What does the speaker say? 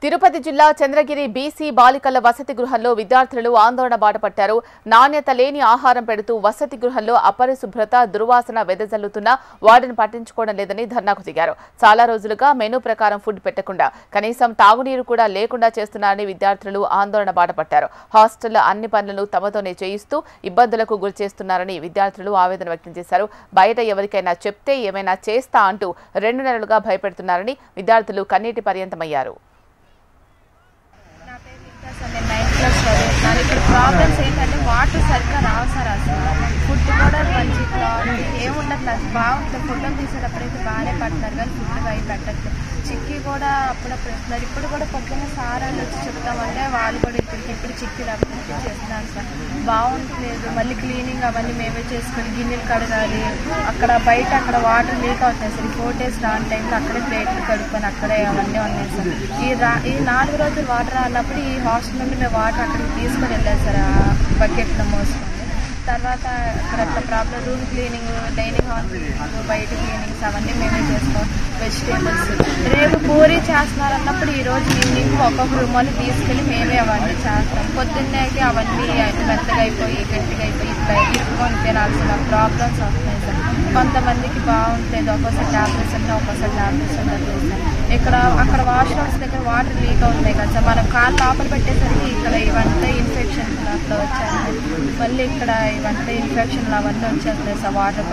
తిరుపతి జిల్లా చంద్రగిరి బీసీ బాలికల వసతి గృహంలో విద్యార్థులు ఆందోళన బాటపట్టారు. నాణ్యత లేని ఆహారం పెడుతూ వసతి గృహంలో అపరిశుభ్రత, దుర్వాసన వెదజల్లుతున్న వార్డెన్ పట్టించుకోవడం లేదని ధర్నాకు దిగారు. చాలా రోజులుగా మెనూ ప్రకారం ఫుడ్ పెట్టకుండా కనీసం తాగునీరు కూడా లేకుండా చేస్తున్నారని విద్యార్థులు ఆందోళన బాటపట్టారు. హాస్టల్ అన్ని పనులను తమతోనే చేయిస్తూ ఇబ్బందులకు గురిచేస్తున్నారని విద్యార్థులు ఆవేదన వ్యక్తం చేశారు. బయట ఎవరికైనా చెప్తే ఏమైనా చేస్తా అంటూ 2 నెలలుగా భయపెడుతున్నారని విద్యార్థులు కన్నీటి పర్యంతమయ్యారు. నేను 9th క్లాస్ చదువుతున్నాను. ఇక్కడ ప్రాబ్లమ్స్ ఏంటంటే వాటర్ సరిగ్గా రావు సార్. అసలు ఫుడ్ కూడా మంచి క్వాలిటీ ఏముండదు. అసలు బాగుంటుంది. ఫుడ్ తీసేటప్పుడైతే బాగానే పడుతున్నారు కానీ ఫుడ్ అవి పెట్టట్లేదు. చిక్కీ కూడా అప్పుడప్పుడు ఇస్తున్నారు. ఇప్పుడు కూడా పొద్దున్న సారాలు వచ్చి చెప్తామంటే వాళ్ళు కూడా ఇప్పుడు చిక్కీలు అప్పుడు చేస్తున్నారు సార్. బాగుంటలేదు. మళ్ళీ క్లీనింగ్ అవన్నీ మేమే చేసుకొని గిన్నెలు కడగాలి. అక్కడ బయట అక్కడ వాటర్ లీక్ అవుతాయి సార్. 4 days రాని టైంలో అక్కడే ప్లేట్లు కడుక్కొని అక్కడే అవన్నీ ఉన్నాయి సార్. ఈ 4 రోజులు వాటర్ అన్నప్పుడు ఈ హాస్టల్ నుండి మేము వాటర్ అక్కడికి తీసుకొని వెళ్ళాం సార్. ఆ బకెట్లో మోసుకొని తర్వాత అక్కడ అట్లా problem room cleaning, dining hall cleaning, బయట క్లీనింగ్స్ అవన్నీ మేమే చేసుకోవాలి. వెజిటేబుల్స్ రేపు పూరీ చేస్తున్నారు అన్నప్పుడు ఈరోజు ఈవినింగ్ ఒక్కొక్క రూమ్ వాళ్ళు తీసుకెళ్ళి మేమే అవన్నీ చేస్తాం. పొద్దున్నేకి అవన్నీ మెత్తగా అయిపోయి గట్టిగా అయిపోయి ఇట్లా ఇరుక్కొని తినాల్సిన ప్రాబ్లమ్స్ వస్తున్నాయి సార్. కొంతమందికి బాగుంటుంది. ఒక్కోసారి ట్యాబ్లెట్స్ ఉంటాయి, ఒక్కోసారి ట్యాబ్లెట్స్ ఉండట్లేదు సార్. ఇక్కడ అక్కడ వాష్రూమ్స్ దగ్గర వాటర్ లీక్ అవుతున్నాయి కదా సార్. మనం కాళ్ళు లోపల పెట్టేసరికి ఇక్కడ ఇవంతా ఇన్ఫెక్షన్స్ అట్లా వచ్చాయి. మళ్ళీ ఇక్కడ ఇవంతా ఇన్ఫెక్షన్లు అవన్నీ వచ్చేస్తున్నాయి సార్. వాటర్